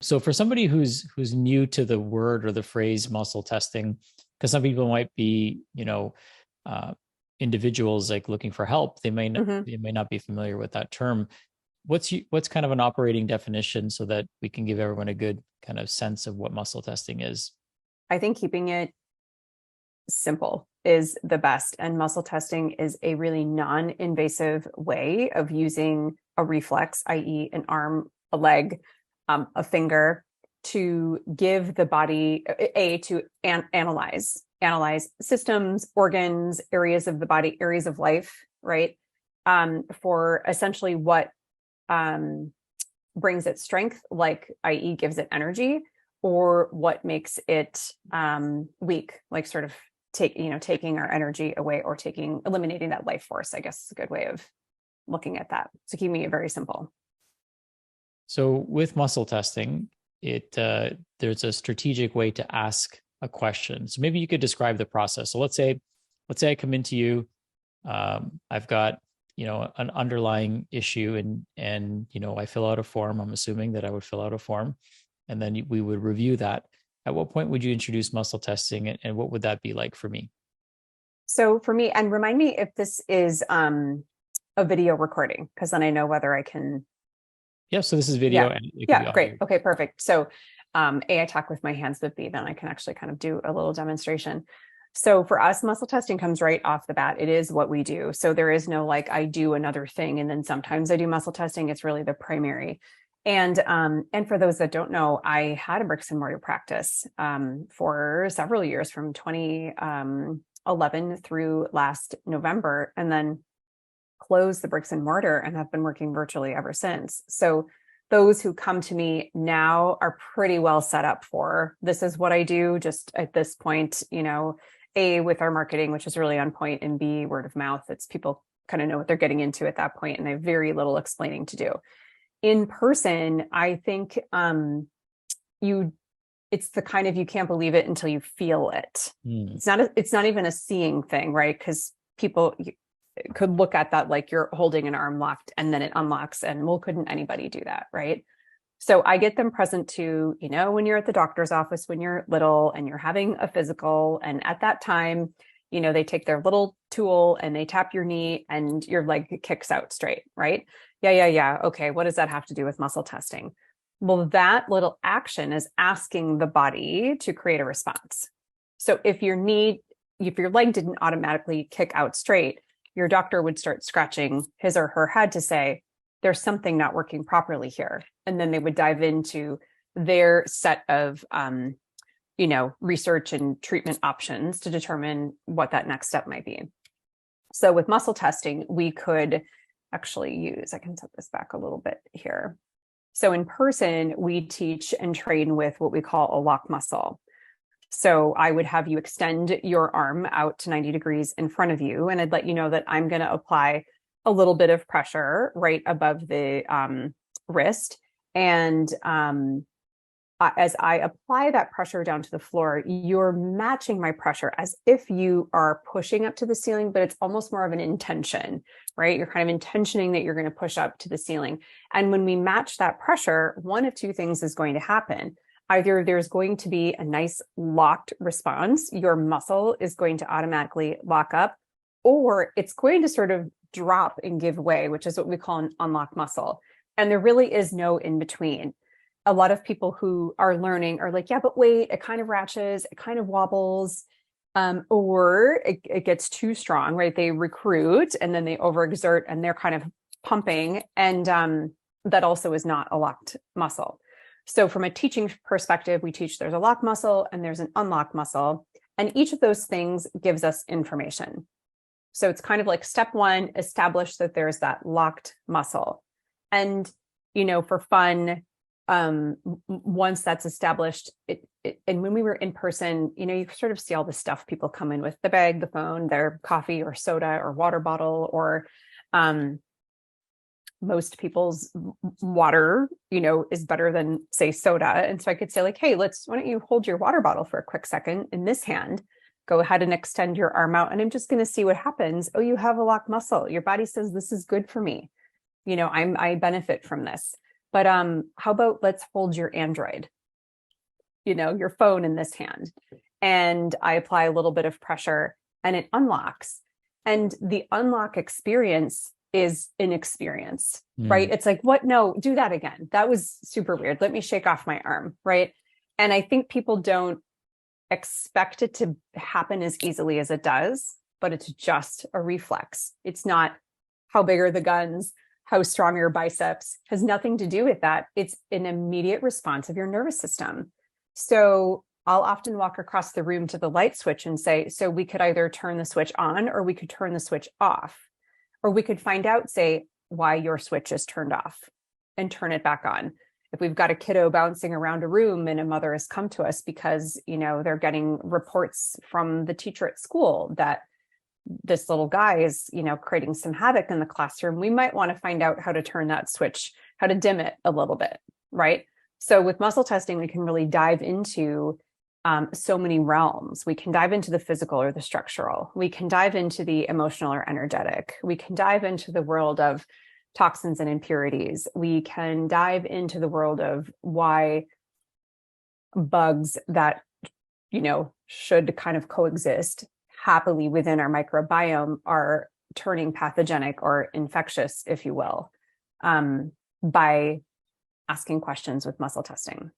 So for somebody who's new to the word or the phrase muscle testing, because some people might be, uh, individuals like looking for help, Mhm. they may not be familiar with that term. What's kind of an operating definition so that we can give everyone a good kind of sense of what muscle testing is? I think keeping it simple is the best. And muscle testing is a really non-invasive way of using a reflex, i.e., an arm, a leg, a finger, to give the body to analyze systems, organs, areas of the body, areas of life, right? For essentially what brings it strength, like i.e., gives it energy, or what makes it weak, like sort of taking our energy away, or eliminating that life force, I guess is a good way of looking at that. So keeping it very simple. So with muscle testing, it there's a strategic way to ask a question. So maybe you could describe the process. So let's say I come into you, I've got an underlying issue, and I fill out a form. I'm assuming that I would fill out a form, and then we would review that. At what point would you introduce muscle testing, and what would that be like for me? So for me, and remind me if this is a video recording, because then I know whether I can. Yeah, so this is video Yeah. and it could be Yeah, audio. great. Okay, perfect. So I talk with my hands, but B, then I can actually kind of do a little demonstration. So for us, muscle testing comes right off the bat. It is what we do. So there is no like I do another thing and then sometimes I do muscle testing. It's really the primary. And for those that don't know, I had a bricks and mortar practice for several years, from 2011 through last November, and then closed the bricks and mortar and have been working virtually ever since. So those who come to me now are pretty well set up for this is what I do. Just at this point, A, with our marketing, which is really on point, and B, word of mouth. It's people kind of know what they're getting into at that point, and they have very little explaining to do. In person, I think you it's the kind of, you can't believe it until you feel it. Hmm. It's not even a seeing thing, right? Because people could look at that like you're holding an arm locked and then it unlocks, and well, couldn't anybody do that, right? So I get them present to, when you're at the doctor's office when you're little and you're having a physical, and at that time, they take their little tool and they tap your knee and your leg kicks out straight, right? Yeah. Okay, what does that have to do with muscle testing? Well, that little action is asking the body to create a response. So if your leg didn't automatically kick out straight, your doctor would start scratching his or her head to say, there's something not working properly here. And then they would dive into their set of, research and treatment options to determine what that next step might be. So with muscle testing, we could actually I can set this back a little bit here. So in person, we teach and train with what we call a lock muscle. So I would have you extend your arm out to 90 degrees in front of you, and I'd let you know that I'm going to apply a little bit of pressure right above the wrist. And as I apply that pressure down to the floor, you're matching my pressure as if you are pushing up to the ceiling, but it's almost more of an intention, right? You're kind of intentioning that you're going to push up to the ceiling. And when we match that pressure, one of two things is going to happen. Either there's going to be a nice locked response, your muscle is going to automatically lock up, or it's going to sort of drop and give way, which is what we call an unlocked muscle. And there really is no in between. A lot of people who are learning are like, yeah, but wait, it kind of ratchets, it kind of wobbles, or it gets too strong, right? They recruit and then they overexert and they're kind of pumping. And that also is not a locked muscle. So from a teaching perspective, we teach there's a lock muscle and there's an unlock muscle. And each of those things gives us information. So it's kind of like step one, establish that there's that locked muscle. And, for fun, once that's established, and when we were in person, you sort of see all the stuff people come in with: the bag, the phone, their coffee or soda or water bottle, or most people's water, is better than, say, soda. And so I could say like, hey, why don't you hold your water bottle for a quick second in this hand, go ahead and extend your arm out. And I'm just going to see what happens. Oh, you have a locked muscle. Your body says, this is good for me. I benefit from this. But how about let's hold your Android, your phone in this hand, and I apply a little bit of pressure and it unlocks. And the unlock experience is an experience, right? It's like, what? No, do that again. That was super weird. Let me shake off my arm, right? And I think people don't expect it to happen as easily as it does, but it's just a reflex. It's not how big are the guns, how strong are your biceps, has nothing to do with that. It's an immediate response of your nervous system. So I'll often walk across the room to the light switch and say, so we could either turn the switch on or we could turn the switch off, or we could find out, say, why your switch is turned off and turn it back on. If we've got a kiddo bouncing around a room and a mother has come to us because, they're getting reports from the teacher at school that this little guy is, creating some havoc in the classroom, we might want to find out how to turn that switch, how to dim it a little bit, right? So with muscle testing, we can really dive into so many realms. We can dive into the physical or the structural. We can dive into the emotional or energetic. We can dive into the world of toxins and impurities. We can dive into the world of why bugs that, should kind of coexist happily within our microbiome are turning pathogenic or infectious, if you will, by asking questions with muscle testing.